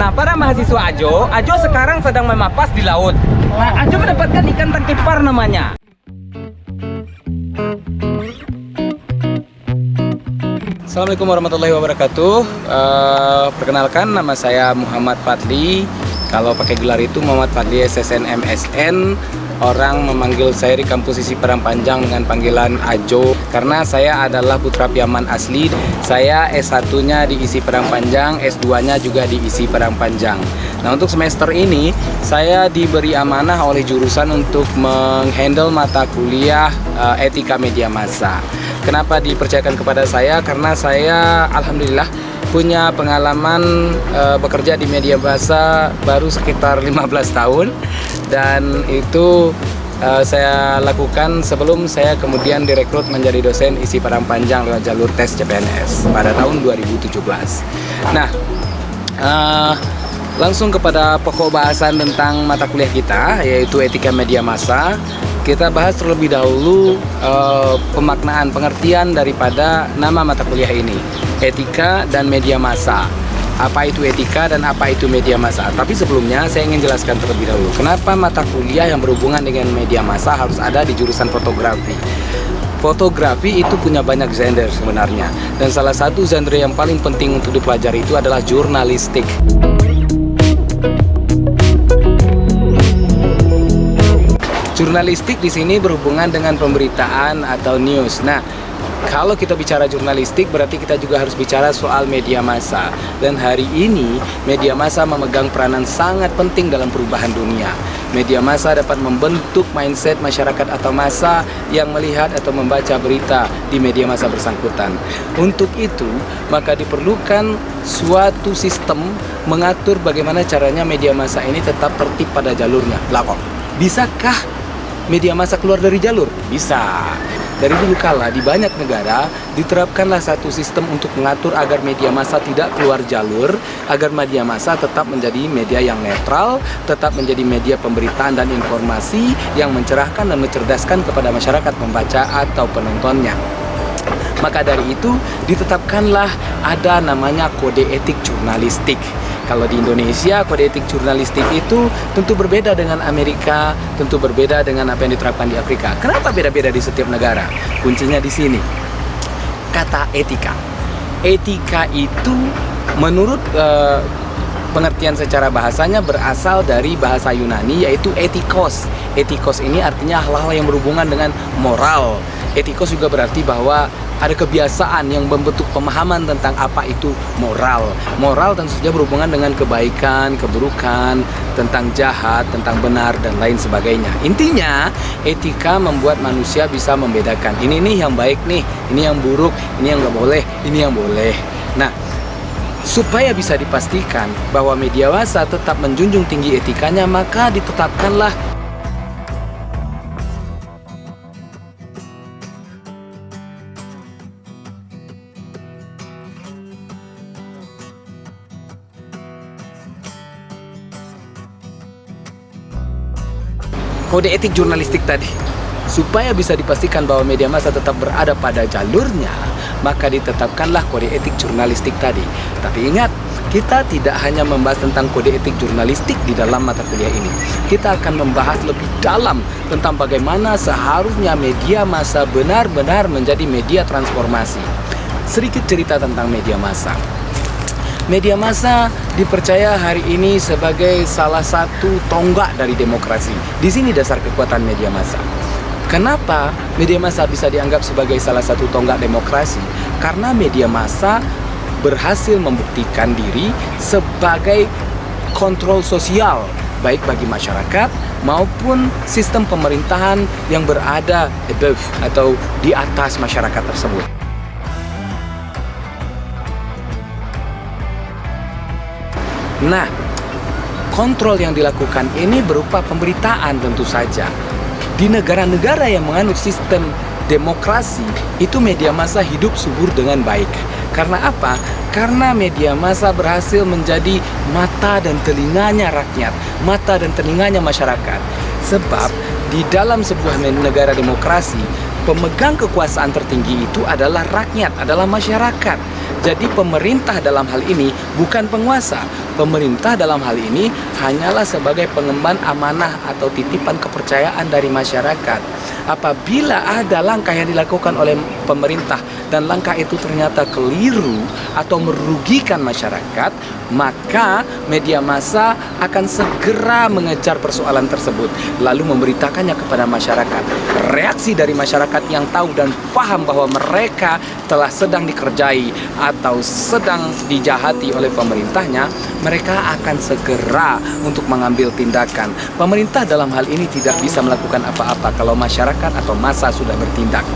Nah, para mahasiswa Ajo sekarang sedang memapas di laut. Nah, Ajo mendapatkan ikan tangkipar namanya. Assalamualaikum warahmatullahi wabarakatuh. Perkenalkan, nama saya Muhammad Fadli. Kalau pakai gelar itu Muhammad Fadli SSN MSN. Orang memanggil saya di kampus Isi Padang Panjang dengan panggilan Ajo karena saya adalah putra Piaman asli. Saya S1-nya di Isi Padang Panjang, S2-nya juga di Isi Padang Panjang. Nah, untuk semester ini saya diberi amanah oleh jurusan untuk menghandle mata kuliah etika media massa. Kenapa dipercayakan kepada saya? Karena saya alhamdulillah punya pengalaman bekerja di media massa baru sekitar 15 tahun, dan itu saya lakukan sebelum saya kemudian direkrut menjadi dosen Isi Padang Panjang lewat jalur tes CPNS pada tahun 2017. Nah, langsung kepada pokok bahasan tentang mata kuliah kita, yaitu etika media massa. Kita bahas terlebih dahulu pemaknaan, pengertian daripada nama mata kuliah ini, etika dan media massa. Apa itu etika dan apa itu media massa? Tapi sebelumnya saya ingin jelaskan terlebih dahulu kenapa mata kuliah yang berhubungan dengan media massa harus ada di jurusan fotografi. Fotografi itu punya banyak genre sebenarnya, dan salah satu genre yang paling penting untuk dipelajari itu adalah jurnalistik. Jurnalistik di sini berhubungan dengan pemberitaan atau news. Nah, kalau kita bicara jurnalistik berarti kita juga harus bicara soal media massa. Dan hari ini media massa memegang peranan sangat penting dalam perubahan dunia. Media massa dapat membentuk mindset masyarakat atau massa yang melihat atau membaca berita di media massa bersangkutan. Untuk itu, maka diperlukan suatu sistem mengatur bagaimana caranya media massa ini tetap tertib pada jalurnya. Lah kok, bisakah media massa keluar dari jalur? Bisa. Dari dulu kala di banyak negara diterapkanlah satu sistem untuk mengatur agar media massa tidak keluar jalur, agar media massa tetap menjadi media yang netral, tetap menjadi media pemberitaan dan informasi yang mencerahkan dan mencerdaskan kepada masyarakat pembaca atau penontonnya. Maka dari itu ditetapkanlah ada namanya kode etik jurnalistik. Kalau di Indonesia, kode etik jurnalistik itu tentu berbeda dengan Amerika, tentu berbeda dengan apa yang diterapkan di Afrika. Kenapa beda-beda di setiap negara? Kuncinya di sini. Kata etika. Etika itu menurut pengertian secara bahasanya berasal dari bahasa Yunani, yaitu etikos. Etikos ini artinya hal-hal yang berhubungan dengan moral. Etikos juga berarti bahwa ada kebiasaan yang membentuk pemahaman tentang apa itu moral. Moral tentu saja berhubungan dengan kebaikan, keburukan, tentang jahat, tentang benar, dan lain sebagainya. Intinya, etika membuat manusia bisa membedakan. Ini nih yang baik nih, ini yang buruk, ini yang nggak boleh, ini yang boleh. Nah, supaya bisa dipastikan bahwa media massa tetap menjunjung tinggi etikanya, maka ditetapkanlah kode etik jurnalistik tadi. Supaya bisa dipastikan bahwa media massa tetap berada pada jalurnya, maka ditetapkanlah kode etik jurnalistik tadi. Tapi ingat, kita tidak hanya membahas tentang kode etik jurnalistik di dalam mata kuliah ini. Kita akan membahas lebih dalam tentang bagaimana seharusnya media massa benar-benar menjadi media transformasi. Sedikit cerita tentang media massa. Media massa dipercaya hari ini sebagai salah satu tonggak dari demokrasi. Di sini dasar kekuatan media massa. Kenapa media massa bisa dianggap sebagai salah satu tonggak demokrasi? Karena media massa berhasil membuktikan diri sebagai kontrol sosial, baik bagi masyarakat maupun sistem pemerintahan yang berada above atau di atas masyarakat tersebut. Nah, kontrol yang dilakukan ini berupa pemberitaan tentu saja. Di negara-negara yang menganut sistem demokrasi, itu media massa hidup subur dengan baik. Karena apa? Karena media massa berhasil menjadi mata dan telinganya rakyat, mata dan telinganya masyarakat. Sebab di dalam sebuah negara demokrasi, pemegang kekuasaan tertinggi itu adalah rakyat, adalah masyarakat. Jadi pemerintah dalam hal ini bukan penguasa. Pemerintah dalam hal ini hanyalah sebagai pengemban amanah atau titipan kepercayaan dari masyarakat. Apabila ada langkah yang dilakukan oleh pemerintah dan langkah itu ternyata keliru atau merugikan masyarakat, maka media massa akan segera mengejar persoalan tersebut lalu memberitakannya kepada masyarakat. Reaksi dari masyarakat yang tahu dan paham bahwa mereka telah sedang dikerjai atau sedang dijahati oleh pemerintahnya, mereka akan segera untuk mengambil tindakan. Pemerintah dalam hal ini tidak bisa melakukan apa-apa kalau masyarakat atau massa sudah bertindak.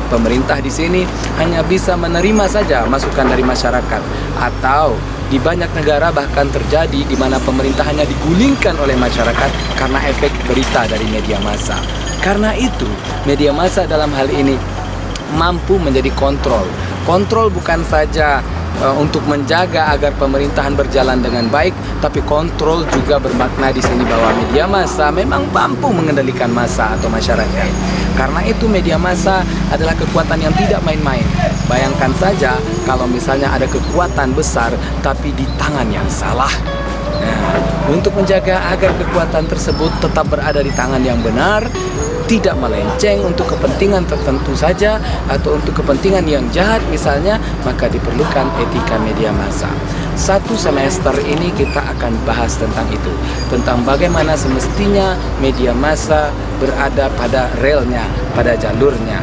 Pemerintah di sini hanya bisa menerima saja masukan dari masyarakat, atau di banyak negara bahkan terjadi di mana pemerintah hanya digulingkan oleh masyarakat karena efek berita dari media massa. Karena itu, media massa dalam hal ini mampu menjadi kontrol. Kontrol bukan saja untuk menjaga agar pemerintahan berjalan dengan baik, tapi kontrol juga bermakna di sini bahwa media massa memang mampu mengendalikan massa atau masyarakat. Karena itu media massa adalah kekuatan yang tidak main-main. Bayangkan saja kalau misalnya ada kekuatan besar tapi di tangan yang salah. Nah, untuk menjaga agar kekuatan tersebut tetap berada di tangan yang benar, tidak melenceng untuk kepentingan tertentu saja atau untuk kepentingan yang jahat misalnya, maka diperlukan etika media massa. Satu semester ini kita akan bahas tentang itu, tentang bagaimana semestinya media massa berada pada relnya, pada jalurnya.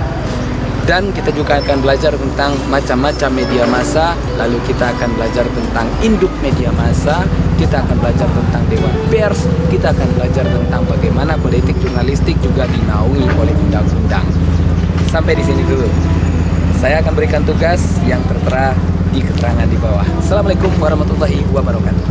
Dan kita juga akan belajar tentang macam-macam media massa, lalu kita akan belajar tentang induk media massa, kita akan belajar tentang Dewan Pers, kita akan belajar tentang bagaimana kode etik jurnalistik juga dinaungi oleh undang-undang. Sampai di sini dulu. Saya akan berikan tugas yang tertera di keterangan di bawah. Assalamualaikum warahmatullahi wabarakatuh.